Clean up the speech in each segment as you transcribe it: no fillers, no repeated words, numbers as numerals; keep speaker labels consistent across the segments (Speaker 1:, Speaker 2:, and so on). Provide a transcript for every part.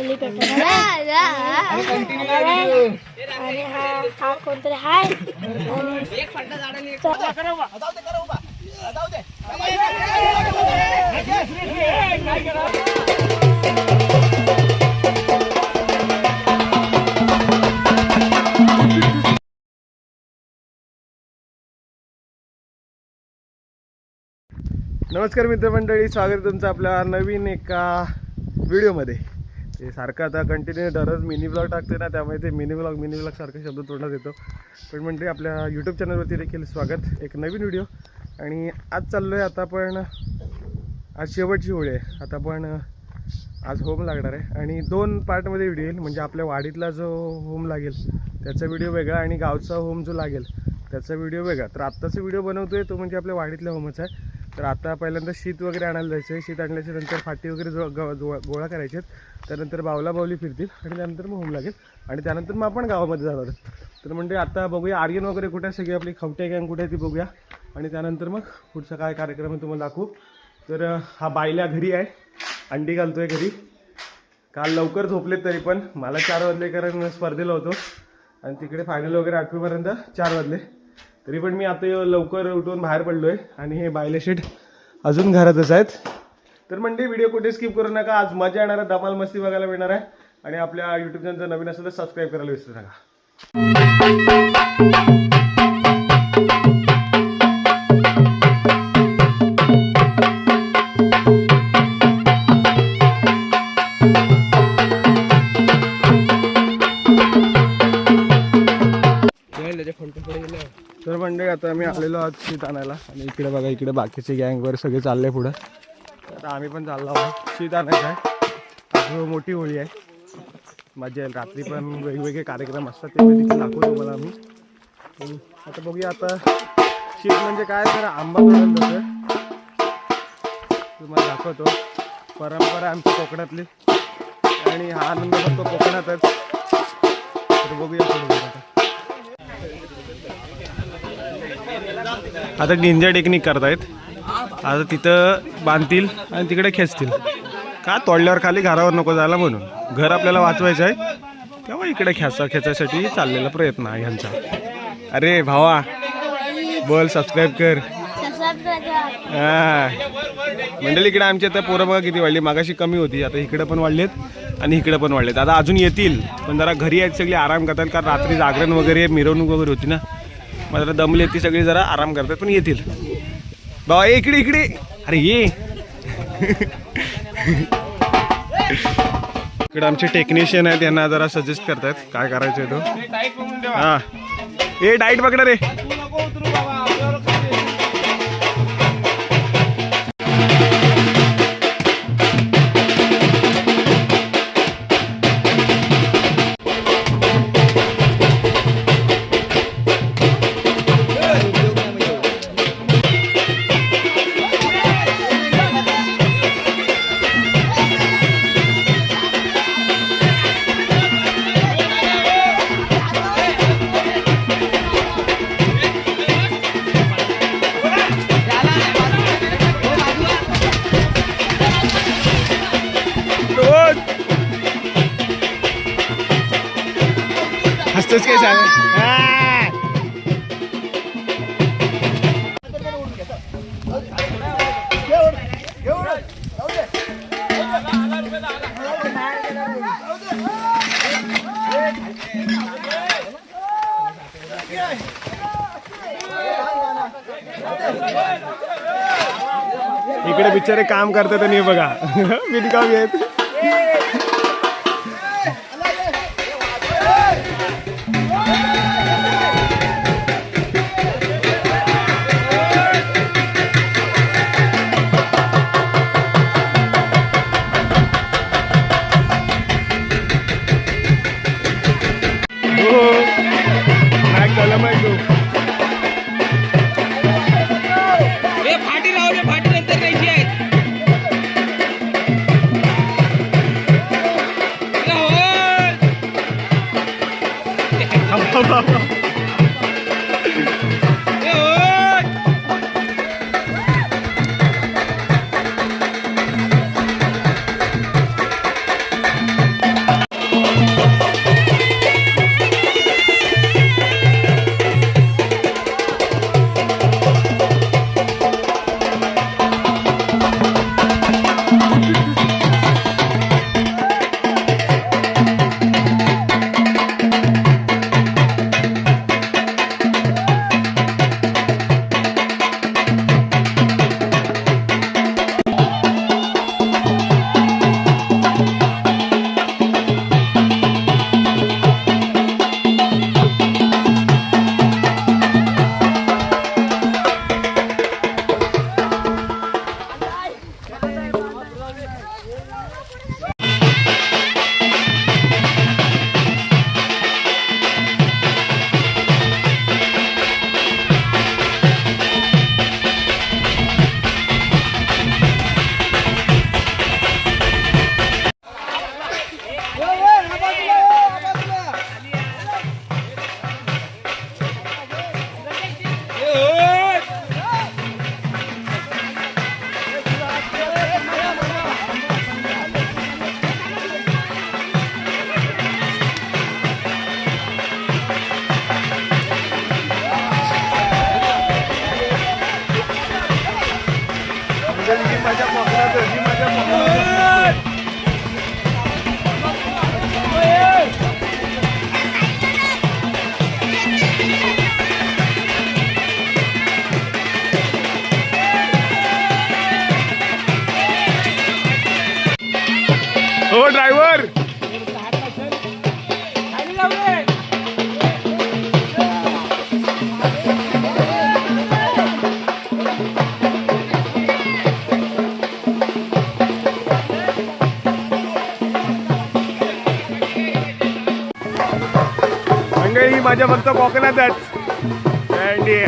Speaker 1: खोली पेटवणार आणि हा कोणतरी हाय
Speaker 2: नमस्कार मित्रमंडळी, स्वागत आहे तुमचं आपल्या नवीन एका व्हिडिओमध्ये. ते सारखं आता कंटिन्यू दररोज मिनी ब्लॉग टाकते ना, त्यामुळे ते मिनी ब्लॉग सारखा शब्द तोंडात येतो. पण म्हणजे आपल्या यूट्यूब चॅनलवरती देखील स्वागत, एक नवीन व्हिडिओ. आणि आज चाललो आहे आता पण, आज शेवटची होळी आहे. आता पण आज होम लागणार आहे आणि 2 पार्टमध्ये व्हिडिओ येईल. म्हणजे आपल्या वाडीतला जो होम लागेल त्याचा व्हिडिओ वेगळा आणि गावचा होम जो लागेल त्याचा व्हिडिओ वेगळा. तर आत्ताचा व्हिडिओ बनवतो आहे तो म्हणजे आपल्या वाडीतल्या होमचा आहे. तर आता पहिल्यांदा शीत वगैरे आणायला जायचं आहे. शीत आणल्याच्या नंतर फाटी वगैरे गोळा करायचे आहेत. त्यानंतर बावली फिरतील आणि त्यानंतर मग होम लागेल आणि त्यानंतर मग आपण गावामध्ये जाणार आहोत. तर म्हणजे आता बघूया आर्यन वगैरे कुठे आहे, सगळी आपली खवटे गँग कुठे आहे ती बघूया आणि त्यानंतर मग पुढचा काय कार्यक्रम आहे तुम्हाला दाखवू. तर हा बायल्या घरी आहे, अंडी घालतो आहे घरी. काल लवकर झोपलेत तरी पण मला 4 वाजले, कारण स्पर्धेला होतो आणि तिकडे फायनल वगैरे 8वीपर्यंत 4 वाजले. तरी पण मी आता लवकर उठून बाहेर पडलो आहे आणि हे बायले शेट अजून घरातच आहेत. तर म्हणजे व्हिडिओ कुठे स्किप करू नका, आज मजा येणार आहे, धमाल मस्ती बघायला मिळणार आहे. आणि आपल्या यूट्यूब चॅनल नवीन असेल तर सबस्क्राईब करायला विसरू नका. तर म्हणजे आता आम्ही आलेलो आहोत शीत आणायला आणि इकडे बघा, इकडे बाकीचे गँगवर सगळे चालले पुढं. तर आम्ही पण चाललो आहोत, शीत आणायचं आहे. मोठी होळी आहे, मजा येईल. रात्री पण वेगवेगळे कार्यक्रम असतात, ते देखील दाखवतो तुम्हाला आम्ही. आता बघूया आता शीत म्हणजे काय, तर आंबा तोडायला जातं तुम्हाला दाखवतो. परंपरा आमची कोकणातली आणि हा आनंद फक्त कोकणातच. तर बघूया पुढे. आता निंजा टेक्निक करतायत. आता तिथं बांधतील आणि तिकडे खेचतील. का तोडल्यावर खाली घरावर नको जायला म्हणून. घर आपल्याला वाचवायचं आहे, तेव्हा इकडे खेचायसाठी चाललेला प्रयत्न आहे ह्यांचा. अरे भावा बोल, सबस्क्राईब कर. हां मंडळी, इकडे आमची आता पोरं बघा किती वाढली. मागाशी कमी होती, आता इकडे पण वाढलेत आणि इकडे पण वाढलेत. आता अजून येतील, पण जरा घरी आहेत सगळी, आराम करतात. कारण रात्री जागरण वगैरे मिरवणूक वगैरे होती ना, मात्र दमली ती सगळी, जरा आराम करतात, पण येतील. बाबा इकडे इकडे, अरे ये. इकडे आमचे टेक्निशियन आहेत, त्यांना जरा सजेस्ट करतात काय करायचं तो. हां ए डाईट पकडा रे. हसतोच काय सांग. इकडे बिचारे काम करतात आणि बघा बिनकामी आहेत. म्हणजे ही माझ्या कोकणात ही माझ्या कोकणात हो ड्रायव्हर मंडळी माझ्या फक्त कोकणातच थंडी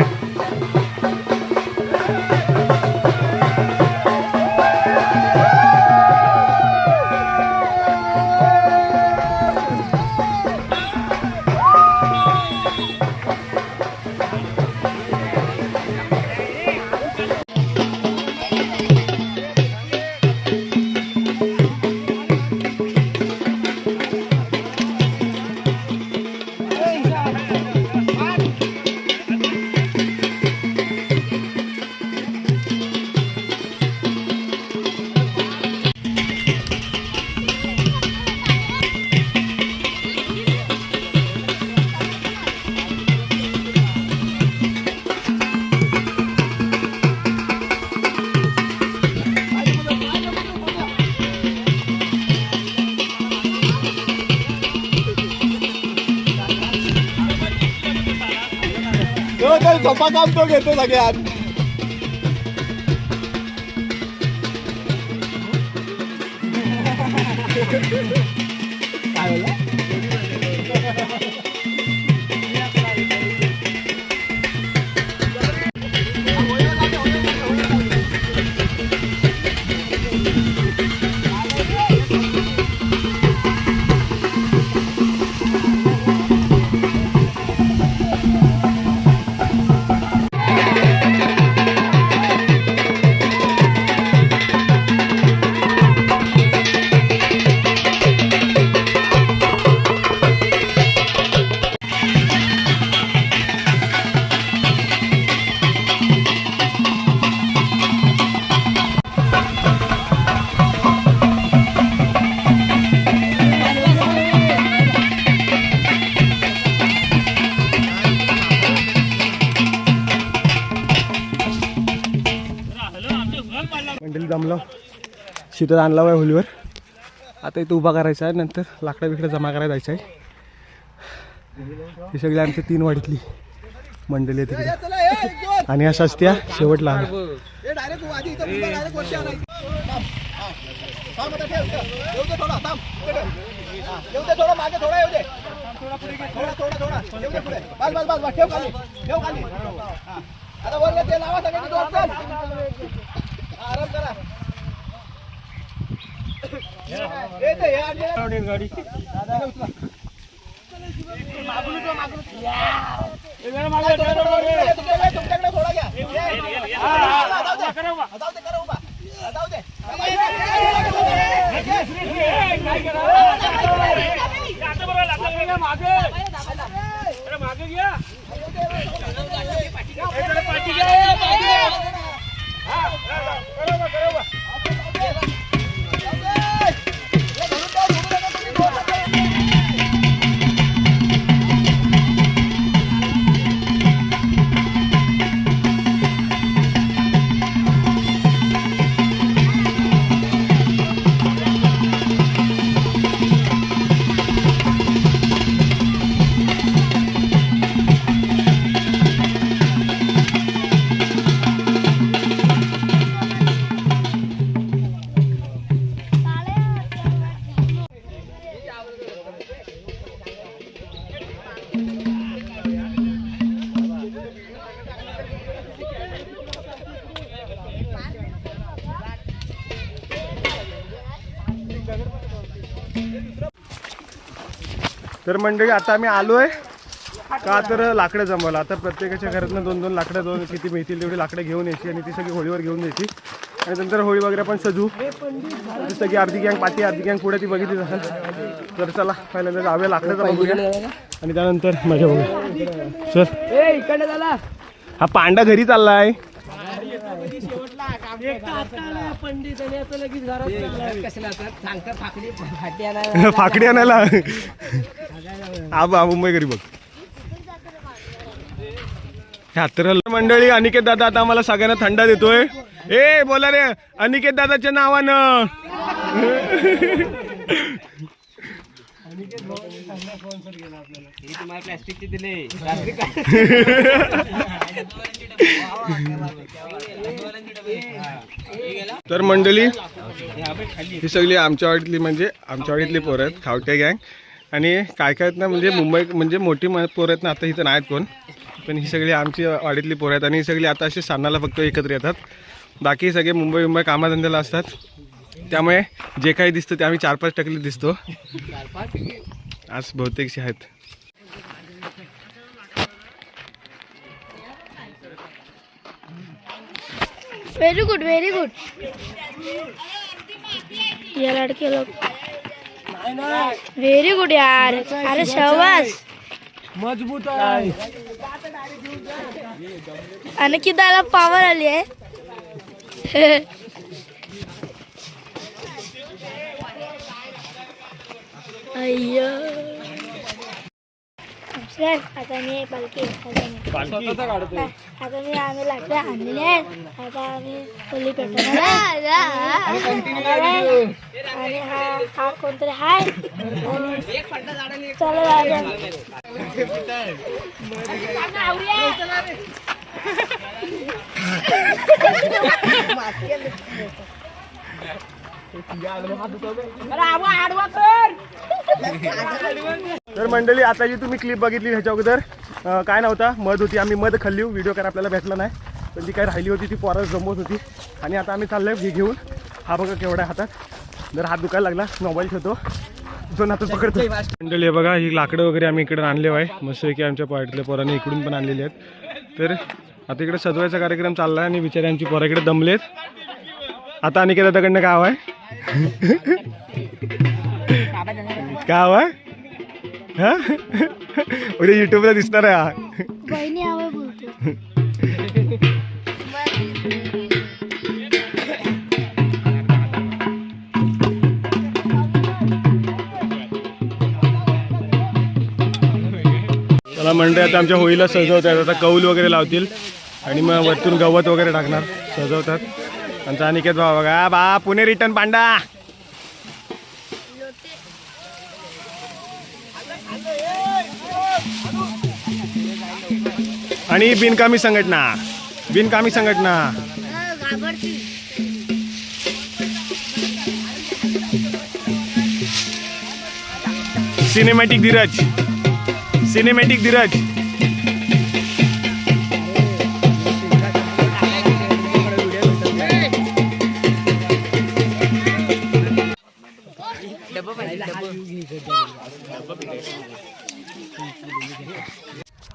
Speaker 2: सोपा काम तो घेतो सगळ्यात काय मंडळी जमलो शीतल आणला आहे होलीवर आता इथं उभा करायचा आहे नंतर लाकडा बिकडा जमा करायला जायचं आहे ही सगळी आमच्या 3 वाडीतली मंडळी आहे तिकडे आणि अशा असत्या शेवटला गाडी तर मंडळी आता आम्ही आलो आहे का तर लाकडं जमवलं. आता प्रत्येकाच्या घरातनं 2-2 लाकडं किती मिळतील तेवढी लाकडं घेऊन यायची आणि ती सगळी होळीवर घेऊन द्यायची आणि नंतर होळी वगैरे पण सजू. ती सगळी अर्धी गँग पाठी अर्धी गँग पुढे ती बघितली असेल. तर चला पहिल्यांदा जाऊया लाकडाचा बघूया आणि त्यानंतर मजा बघूया. चल हा पांडा घरी चाललाय. फाकडी आणायला आबा मुंबई घरी बघ. यात्रा मंडळी अनिकेत दादा आता आम्हाला सगळ्यांना थंडा देतोय. ए बोला रे अनिकेत दादाच्या नावानं.
Speaker 3: प्लास्टिकचे दिले.
Speaker 2: तर मंडळी ही सगळी आमच्या वाडीतली म्हणजे आमच्या वाडीतली पोरं आहेत खावटे गँग. आणि काय काय आहेत ना म्हणजे मुंबई म्हणजे मोठी पोरं आहेत ना आता इथं नाहीत कोण, पण ही सगळी आमची वाडीतली पोरं आहेत. आणि ही सगळी आता अशी सणाला फक्त एकत्र येतात. बाकी सगळे मुंबई कामाधंद्याला असतात. त्यामुळे जे काही दिसतं ते आम्ही 4-5 टक्के दिसतो. आज बहुतेकशी आहेत.
Speaker 1: Very good very good. ये लड़के लोग व्हेरी गुड यार. अरे शाबास
Speaker 3: मजबूत आहे.
Speaker 1: आणि किती पावर आली आहे. अय्यो आता मी पालखी आता मी आम्ही लाकडं आणलेली आहेत. आता आम्ही खोली पेटवणार आणि हा कोणतरी हाय. चला
Speaker 2: तर मंडळी आता जी तुम्ही क्लिप बघितली ह्याच्या अगोदर काय नव्हता मध होती. आम्ही मध खाल्ली. व्हिडिओ करायला आपल्याला भेटला नाही, पण ती काय राहिली होती ती पोरं जमवत होती. आणि आता आम्ही चाललोय हे घेऊन. हा बघा केवढा हातात. जर हात दुखायला लागला मोबाईल ठेवतो दोन हातात पकडतो. मंडळी हे बघा ही लाकडं वगैरे आम्ही इकडे आणले आहे. मस्त की आमच्या पार्टीतल्या पोरांनी इकडून पण आणलेली आहेत. तर आता इकडे सजवायचा कार्यक्रम चालला आहे आणि बिचारे आमची पोरं इकडे दमलेत. आता अनिकेत दादाकडनं काय हवं आहे काय हवं आहे हा उद्या युट्यूबला दिसणार आहे हा.
Speaker 1: बहिणी हवं बोलतो.
Speaker 2: मला म्हणते आता आमच्या होळीला सजवतात. आता कौल वगैरे लावतील आणि मग वरतून गवत वगैरे टाकणार सजवतात. आमचा अनिकेत भाऊ बघा बा पुणे रिटर्न पांडा. आणि बिनकामी संघटना सिनेमॅटिक धीरज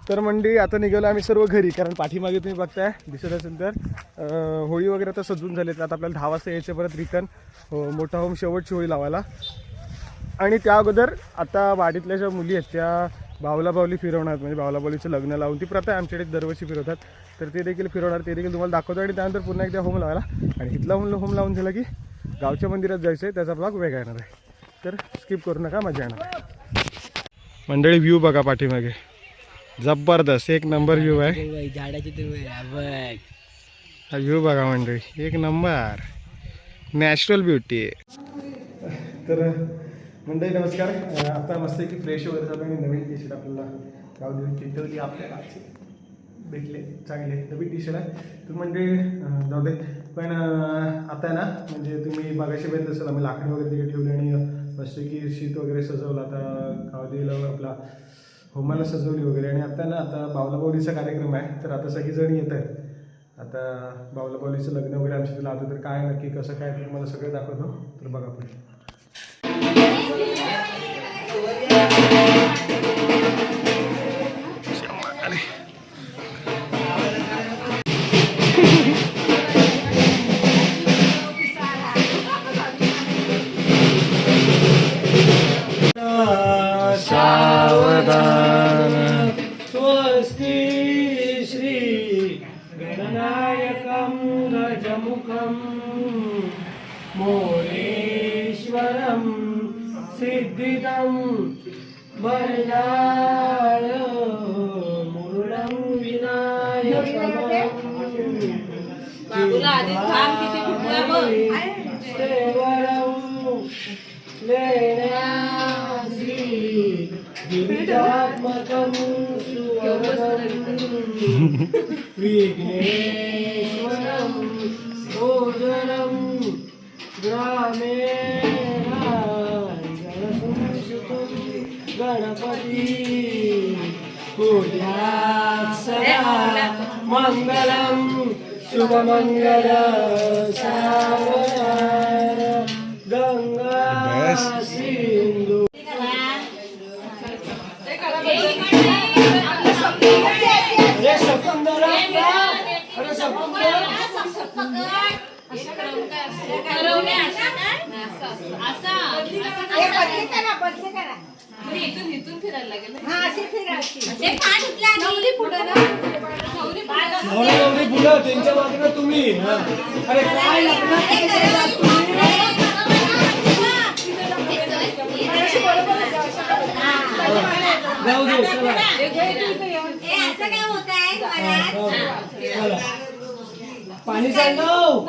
Speaker 2: तर मंडळी आता निघालो आम्ही सर्व घरी. कारण पाठीमागे तुम्ही बघताय दिसत असेल तर होळी वगैरे आता सजून झाले. तर आता आपल्याला 10 वाजता यायचं परत रिटर्न मोठा होम शेवटची होळी लावायला. आणि त्या अगोदर आता वाडीतल्या ज्या मुली आहेत त्या बावली फिरवणार. म्हणजे बावलीचं लग्न लावून ती प्रथा आमच्याकडे दरवर्षी फिरवतात. तर ते देखील फिरवणार. ते देखील तुम्हाला दाखवतो. आणि त्यानंतर पुन्हा एकदा होम लावायला. आणि इथला होम लावून झाला की गावच्या मंदिरात जायचं आहे. त्याचा ब्लॉग वेगळा येणार आहे. तर स्किप करू नका, मजा येणार. मंडळी व्ह्यू बघा पाठीमागे जबरदस्त एक नंबर व्ह्यू आहे.
Speaker 3: झाडाची
Speaker 2: हा व्ह्यू बघा मंडळी एक नंबर नॅचरल ब्युटी. तर मंडळी नमस्कार. आता मस्त की फ्रेश वगैरे झालं आणि नवीन टी शर्ट आपल्याला गाव देऊन चिठवली आपल्याला भेटले चांगले नवीन टी शर्ट आहे. तर म्हणजे जाऊ दे. पण आता आहे ना म्हणजे तुम्ही मागाशी बघितलं असेल आम्ही लाकडी वगैरे तिकडे ठेवली आणि मस्त की शीत वगैरे सजवलं. आता गावदेवीला आपला होमाला सजवली वगैरे. आणि आता ना आता बावलीचा कार्यक्रम आहे. तर आता सगळीजण येत आहेत. आता बावलीचं लग्न वगैरे आमच्या तिला आता. तर काय नक्की कसं काय ते मला सगळं दाखवतो. तर बघा पुढे. सावधान स्वस्ति श्री गणनायकं
Speaker 3: त्र्यंबकं मोरेश्वरं सिद्धिदं वरदाय मूलं विनायकं
Speaker 4: बाबूला आधी थांब किती फुटला बघ
Speaker 3: सेवरं लेण्यासी गिरिजात्मकं सुवर्णं विघ्नेश्वरं भोजनं ग्रामेण गणसंस्कृतं गणपती पूज्यात् सदा मङ्गलं शुभमङ्गल सागर गंगा सिंधू अरे सपंदर अरे सपंदर
Speaker 4: इथून फिरायला लागेल
Speaker 3: नवरी फुलं त्यांच्या बाजूला तुम्ही अरे काय लागणार जाऊ दे चला पाणी सांगव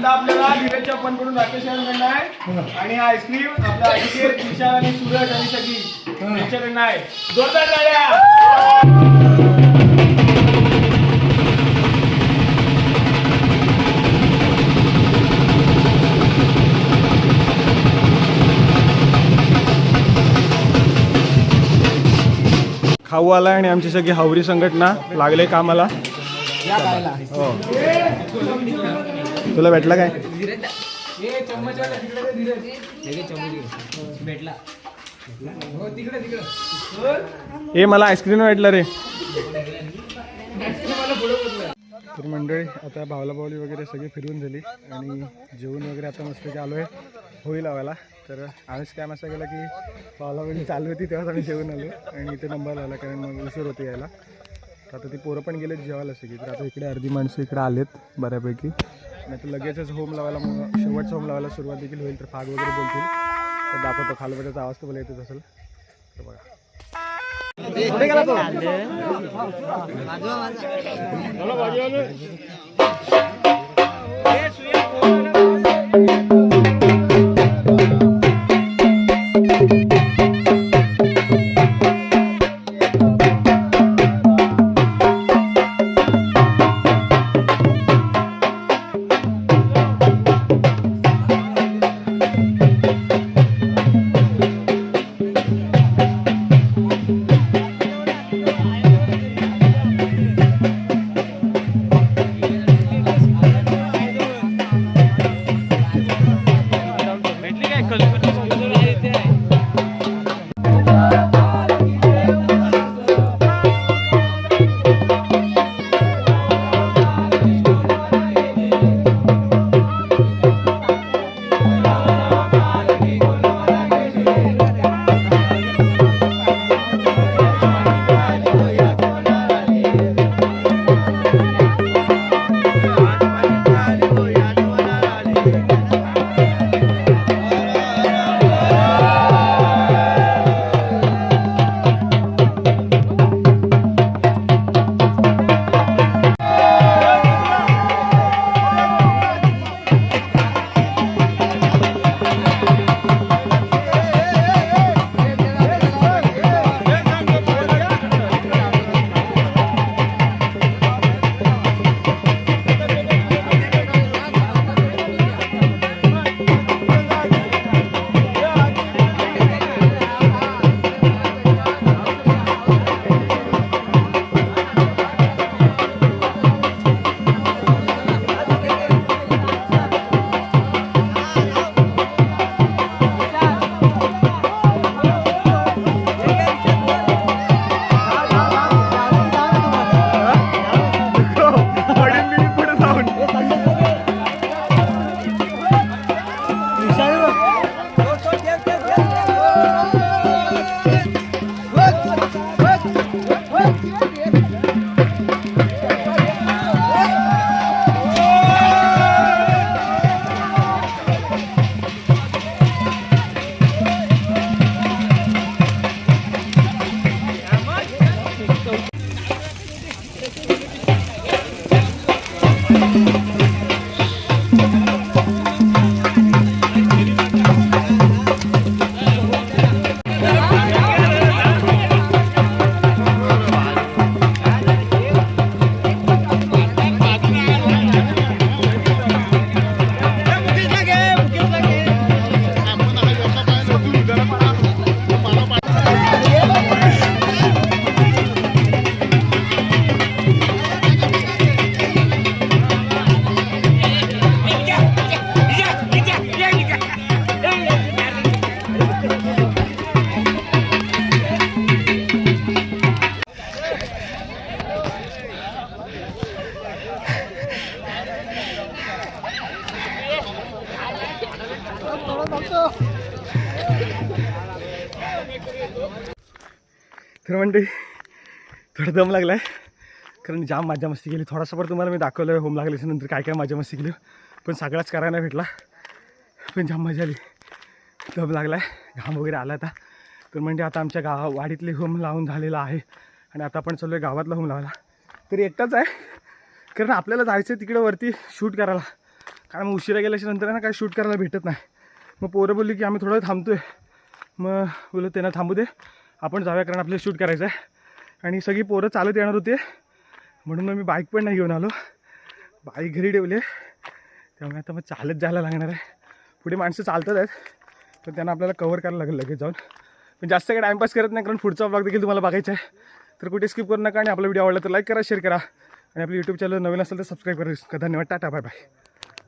Speaker 2: आपल्याला नीरज चप्पनकडून राकेश यांच्याकडनं आहे आणि हा आईस्क्रीम आपला अभिषेक विशाल आणि सूरज आणि सगळी यांच्याकडनं आहे. जोरदार टाळ्या. खाऊ आलाय आणि आमची सगळी हावरी संघटना लागले कामाला. हो तुला भेटला काय हे मला आईस्क्रीम भेटला रे. तर मंडळी आता भावला बावली वगैरे सगळी फिरून झाली आणि जेवण वगैरे आता मस्त की आलोय होळी लावायला. तर आम्हीच काय असा गेला की भावला बावली चालू होती तेव्हाच आम्ही जेवण आलो आणि इथे नंबर लावला कारण मग उशीर होते यायला. तर आता ती पोरं पण गेलेत जेवायला सगळी. तर आता इकडे अर्धी माणसं इकडे आलेत बऱ्यापैकी आणि आता लगेचच होम लावायला मग शेवटचा होम लावायला सुरुवात देखील होईल. तर फाग वगैरे बोलतील तर दाखवतो खाली त्याचा आवाज तर मला येतच असेल. तर बघा कुठे गेला तो तर म्हणते थोडा दम लागला आहे, कारण जाम मजा मस्ती केली. थोडासा पण तुम्हाला मी दाखवलं आहे होम लागल्याच्या नंतर काय काय मजा मस्ती केली, पण सगळाच करायला भेटला. पण जाम मजा आली, दम लागला आहे, घाम वगैरे आला आता. तर म्हणजे आता आमच्या वाडीतले होम लावून झालेला आहे आणि आता आपण चाललो आहे गावातला होम लावायला. तरी एकटाच आहे, कारण आपल्याला जायचं आहे तिकडे वरती शूट करायला, कारण मग उशिरा गेल्याच्या नंतर ना काय शूट करायला भेटत नाही. मग पोरं बोलली की आम्ही थोडं थांबतो आहे, मग बोललो त्यांना थांबू दे, आपण जाऊया, कारण आपल्याला शूट करायचं आहे. आणि सगळी पोरं चालत येणार होते, म्हणून मग मी बाईक पण नाही घेऊन आलो, बाईक घरी ठेवली. त्यामुळे आता मग चालत जायला लागणार आहे. पुढे माणसं चालतात आहेत, तर त्यांना आपल्याला कवर करायला लागेल लगेच जाऊन. पण जास्त काही टाईमपास करत नाही, कारण पुढचा ब्लॉग देखील तुम्हाला बघायचा आहे. तर कुठे स्किप करू नका आणि आपला व्हिडिओ आवडला तर लाईक करा, शेअर करा आणि आपलं यूट्यूब चॅनल नवीन असेल तर सबस्क्राईब करा. धन्यवाद, टाटा, बाय बाय.